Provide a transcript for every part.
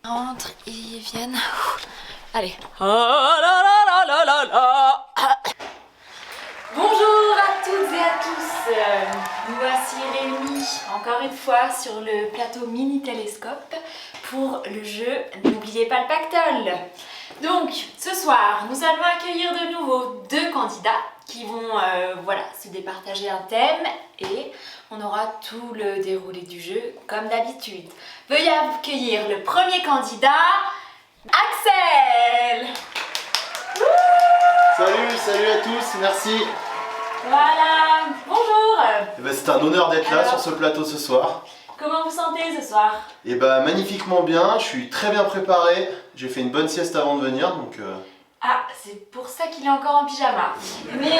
Rentrent, ils viennent. Allez. Oh là là là là là là. Bonjour à toutes et à tous. Nous voici réunis encore une fois sur le plateau mini télescope pour le jeu N'oubliez pas le pactole. Donc ce soir, nous allons accueillir de nouveau deux candidats qui vont se départager un thème et on aura tout le déroulé du jeu comme d'habitude. Veuillez accueillir le premier candidat, Axel. Salut à tous, merci. Voilà, bonjour. C'est un honneur d'être là sur ce plateau ce soir. Comment vous sentez ce soir? Magnifiquement bien, je suis très bien préparé. J'ai fait une bonne sieste avant de venir, donc... Ah, c'est pour ça qu'il est encore en pyjama. Mais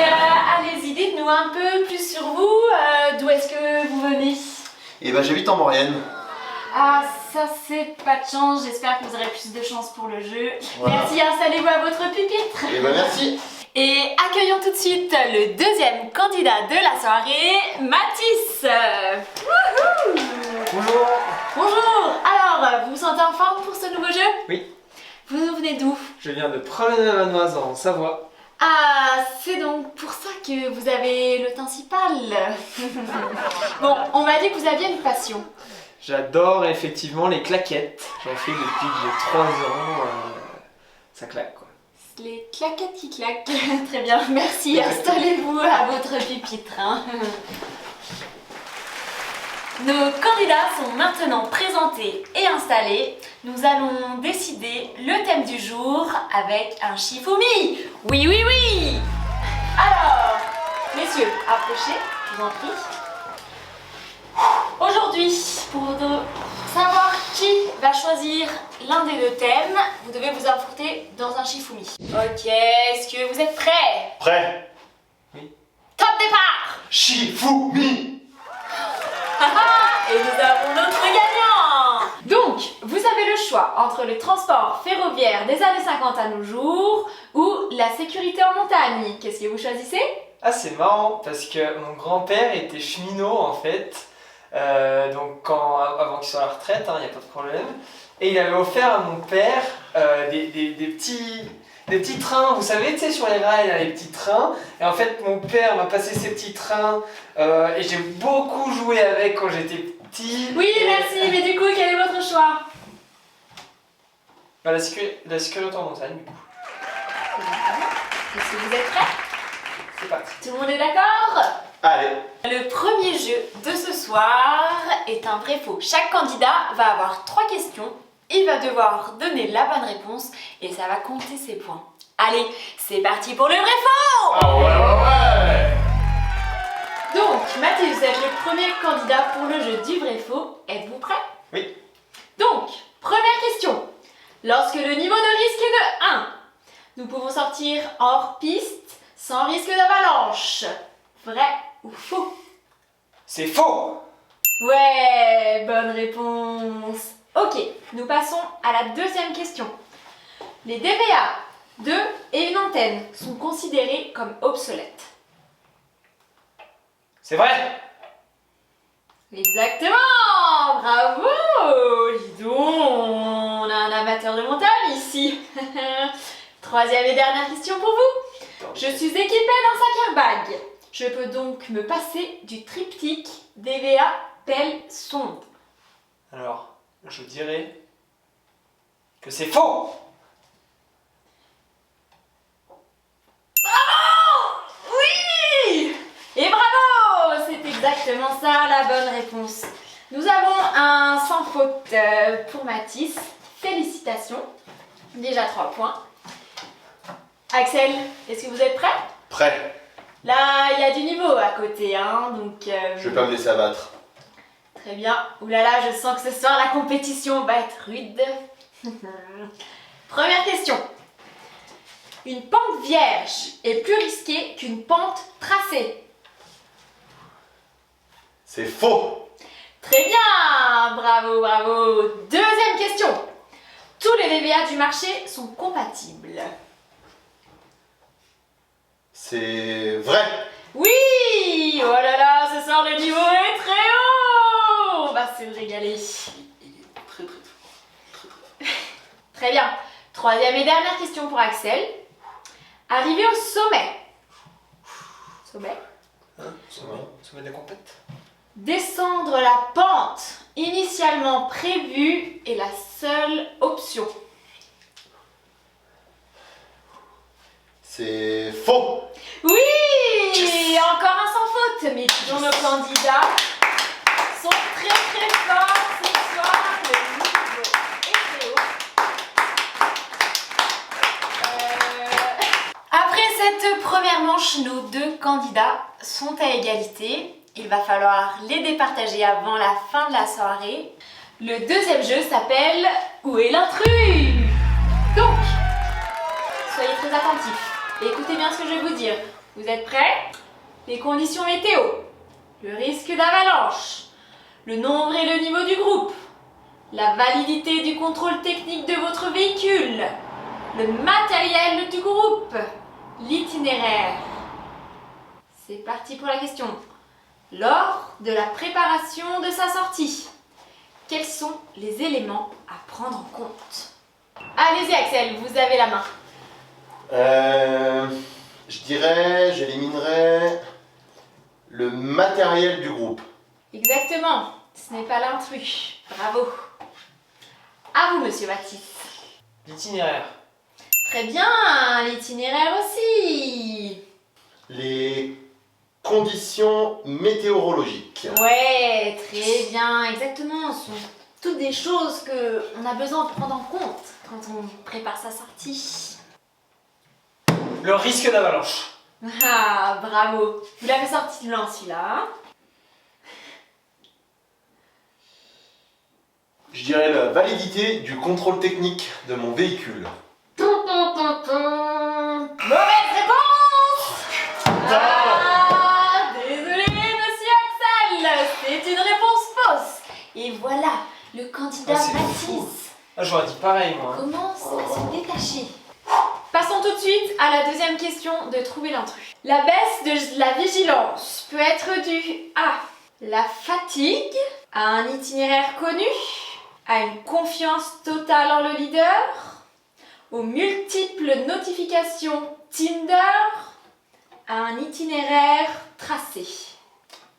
allez-y, dites-nous un peu plus sur vous. D'où est-ce que vous venez? J'habite en Maurienne. Ah, ça c'est pas de chance. J'espère que vous aurez plus de chance pour le jeu. Voilà. Merci, installez-vous à votre pupitre. Merci. Et accueillons tout de suite le deuxième candidat de la soirée, Mathis. Wouhou! Bonjour. Bonjour. Alors, vous vous sentez en forme pour ce nouveau jeu? Oui. Vous venez d'où? Je viens de Promenade-la-Manoise en Savoie. Ah, c'est donc pour ça que vous avez le teint si pâle. Bon, on m'a dit que vous aviez une passion. J'adore effectivement les claquettes. J'en fais depuis que j'ai 3 ans. Ça claque quoi. Les claquettes qui claquent. Très bien, merci. Installez-vous à votre pupitre. Hein. Nos candidats sont maintenant présentés et installés. Nous allons décider le thème du jour avec un Shifumi. Oui, oui, oui. Alors, messieurs, approchez, je vous en prie. Aujourd'hui, pour savoir qui va choisir l'un des deux thèmes, vous devez vous affronter dans un Shifumi. Ok, est-ce que vous êtes prêts? Prêt? Oui. Top départ! Shifumi. Et nous avons notre gagnant! Donc, vous avez le choix entre le transport ferroviaire des années 50 à nos jours ou la sécurité en montagne. Qu'est-ce que vous choisissez? Ah c'est marrant parce que mon grand-père était cheminot en fait. Donc avant qu'il soit à la retraite, il n'y a pas de problème. Et il avait offert à mon père des petits trains, vous savez, tu sais, sur les rails, là, les petits trains. Et en fait, mon père m'a passé ces petits trains et j'ai beaucoup joué avec quand j'étais petit. Oui, merci, mais du coup, quel est votre choix? La sécurité en montagne, du coup. Est-ce que vous êtes prêts? C'est parti. Tout le monde est d'accord? Allez. Le premier jeu de ce soir est un vrai-faux. Chaque candidat va avoir 3 questions. Il va devoir donner la bonne réponse et ça va compter ses points. Allez, c'est parti pour le vrai-faux! Ah ouais. Donc, Mathieu, vous êtes le premier candidat pour le jeu du vrai-faux. Êtes-vous prêt? Oui. Donc, première question. Lorsque le niveau de risque est de 1, nous pouvons sortir hors piste sans risque d'avalanche. Vrai ou faux? C'est faux! Ouais, bonne réponse. Ok, nous passons à la deuxième question. Les DVA 2 et une antenne sont considérés comme obsolètes. C'est vrai! Exactement! Bravo! Dis donc, on a un amateur de montagne ici. Troisième et dernière question pour vous. Je suis équipée d'un sac airbag. Je peux donc me passer du triptyque DVA pelle sonde. Alors, je dirais que c'est faux! Oui! Et bravo! C'est exactement ça la bonne réponse. Nous avons un sans faute pour Mathis. Félicitations. Déjà 3 points. Axel, est-ce que vous êtes prêts? Prêt. Là, il y a du niveau à côté, hein, donc... Je vais pas me laisser abattre. Très bien. Ouh là là, je sens que ce soir la compétition va être rude. Première question. Une pente vierge est plus risquée qu'une pente tracée. C'est faux. Très bien. Bravo, bravo. Deuxième question. Tous les DVA du marché sont compatibles. C'est vrai. Oui. Oh là là, ce soir le niveau est très haut. On va se régaler. Il est très fort. Très bien. Troisième et dernière question pour Axel. Arrivé au sommet. Sommet. Sommet de la compète. Descendre la pente initialement prévue est la seule option. C'est faux. Oui, encore un sans faute, mais dont nos candidats sont très très forts ce soir. Le niveau est très haut. Après cette première manche, nos deux candidats sont à égalité. Il va falloir les départager avant la fin de la soirée. Le deuxième jeu s'appelle Où est l'intrus? Donc, soyez très attentifs. Écoutez bien ce que je vais vous dire. Vous êtes prêts? Les conditions météo, le risque d'avalanche, le nombre et le niveau du groupe, la validité du contrôle technique de votre véhicule, le matériel du groupe, l'itinéraire. C'est parti pour la question. Lors de la préparation de sa sortie, quels sont les éléments à prendre en compte? Allez-y Axel, vous avez la main. J'éliminerais le matériel du groupe. Exactement, ce n'est pas l'intrus. Bravo. À vous, monsieur Baptiste. L'itinéraire. Très bien, l'itinéraire aussi. Les conditions météorologiques. Ouais, très bien, exactement. Ce sont toutes des choses qu'on a besoin de prendre en compte quand on prépare sa sortie. Le risque d'avalanche. Ah, bravo. Vous l'avez sorti de l'an, celui-là. Je dirais la validité du contrôle technique de mon véhicule. Mauvaise réponse. Ah, désolé, monsieur Axel. C'est une réponse fausse. Et voilà, le candidat Ah, c'est Baptiste fou. Ah, j'aurais dit pareil, moi. commence à se détacher. Passons tout de suite à la deuxième question de trouver l'intrus. La baisse de la vigilance peut être due à la fatigue, à un itinéraire connu, à une confiance totale en le leader, aux multiples notifications Tinder, à un itinéraire tracé.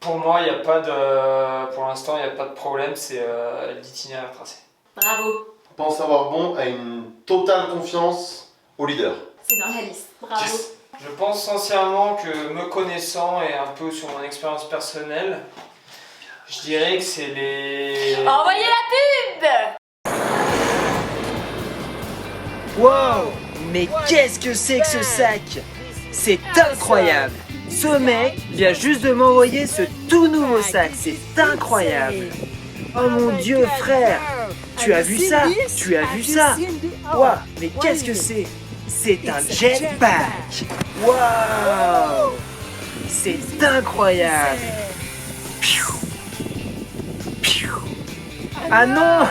Pour moi, il y a pas de... Pour l'instant, il n'y a pas de problème, c'est l'itinéraire tracé. Bravo, Pense avoir bon à une totale confiance au leader. c'est dans la liste. Bravo. Yes. Je pense sincèrement que me connaissant et un peu sur mon expérience personnelle, je dirais que c'est les... Envoyez la pub. Wow! Mais qu'est-ce que c'est que ce sac? C'est incroyable! Ce mec vient juste de m'envoyer ce tout nouveau sac, c'est incroyable! Oh mon Dieu, frère! Tu as vu ça? Tu as vu ça? Wow! Mais qu'est-ce que c'est? C'est un jetpack! Wow! C'est incroyable! Piou! Piou! Ah non!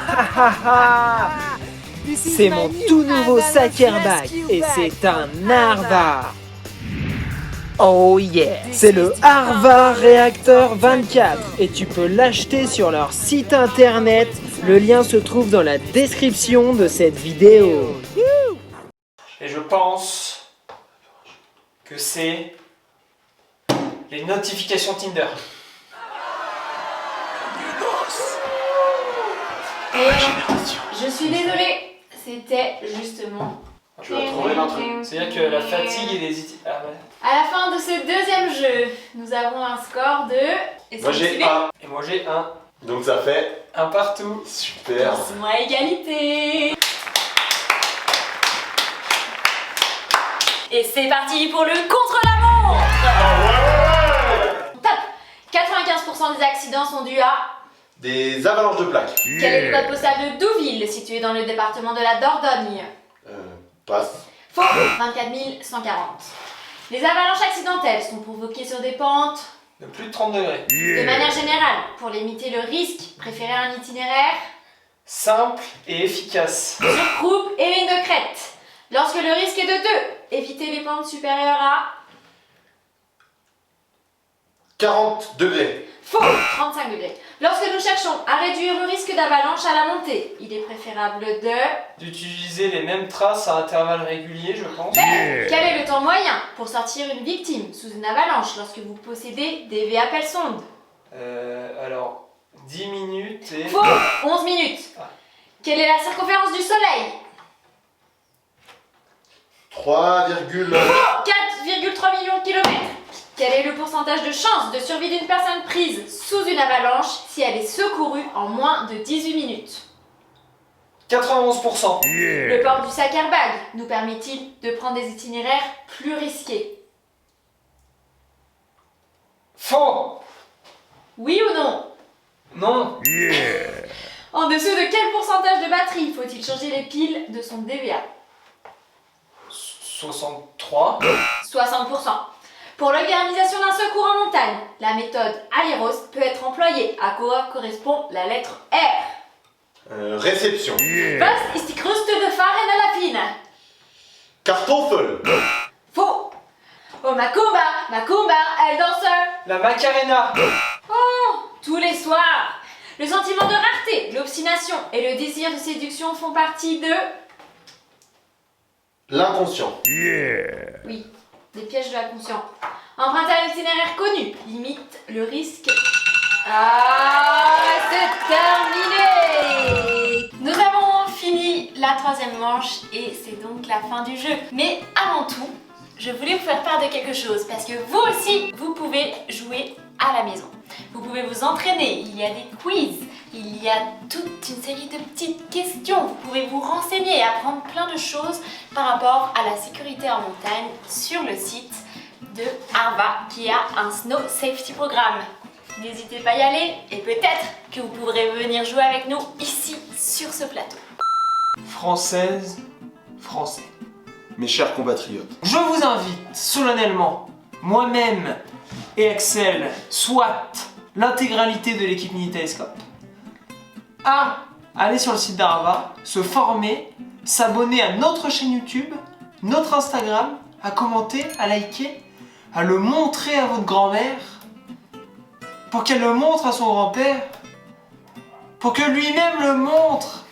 C'est mon tout nouveau sac airbag et c'est un Harvar. Oh yeah! C'est le Harvar Reactor 24 et tu peux l'acheter sur leur site internet. Le lien se trouve dans la description de cette vidéo. Et je pense que c'est les notifications Tinder. Et je suis désolée, c'était justement... Tu vas trouver l'intrus. C'est-à-dire que la fatigue et les... Ah ouais. À la fin de ce deuxième jeu, nous avons un score de... Est-ce Moi que j'ai vous suivez? 1. Et moi j'ai un. Donc ça fait Un partout. super. Moi à égalité. Et c'est parti pour le contre-la-montre. Top. 95% des accidents sont dus à... Des avalanches de plaques. Quel est le code postal de Douville, situé dans le département de la Dordogne? Passe. Faux. 24 140. Les avalanches accidentelles sont provoquées sur des pentes. De plus de 30 degrés. De manière générale, pour limiter le risque, préférez un itinéraire Simple et efficace. sur croupe et une crête. Lorsque le risque est de 2, évitez les pentes supérieures à... 40 degrés. Faux. 35 degrés. Lorsque nous cherchons à réduire le risque d'avalanche à la montée, il est préférable d'utiliser les mêmes traces à intervalles réguliers, je pense. Quel est le temps moyen pour sortir une victime sous une avalanche lorsque vous possédez des VA sondes? Alors, 10 minutes et... Faux! 11 minutes. Quelle est la circonférence du Soleil? 3,4 4,3 millions de kilomètres. Quel est le pourcentage de chance de survie d'une personne prise sous une avalanche si elle est secourue en moins de 18 minutes? 91%. Le port du sac airbag nous permet-il de prendre des itinéraires plus risqués? Faux. Oui ou non? Non. En dessous de quel pourcentage de batterie faut-il changer les piles de son DVA? 63. 60%. Pour l'organisation d'un secours en montagne, la méthode Aléros peut être employée. À quoi correspond la lettre R? Réception. Was ist die Kruste de Fahren à la fine? Kartoffel. Faux. Oh Macumba, Macumba, elle danse La Macarena. tous les soirs. Le sentiment de rareté, l'obstination et le désir de séduction font partie de... L'inconscient. Oui, des pièges de l'inconscient. Emprunter un itinéraire connu limite le risque... Ah, c'est terminé! Nous avons fini la troisième manche et c'est donc la fin du jeu. Mais avant tout, je voulais vous faire part de quelque chose parce que vous aussi, vous pouvez jouer à la maison. Vous pouvez vous entraîner, il y a des quiz, il y a toute une série de petites questions. Vous pouvez vous renseigner et apprendre plein de choses par rapport à la sécurité en montagne sur le site de Arva qui a un Snow Safety Programme. N'hésitez pas à y aller et peut-être que vous pourrez venir jouer avec nous ici sur ce plateau. Française, Français. Mes chers compatriotes. Je vous invite solennellement, moi-même et Axel, soit l'intégralité de l'équipe Mini Telescope, à aller sur le site d'Arva, se former, s'abonner à notre chaîne YouTube, notre Instagram, à commenter, à liker, à le montrer à votre grand-mère, pour qu'elle le montre à son grand-père, pour que lui-même le montre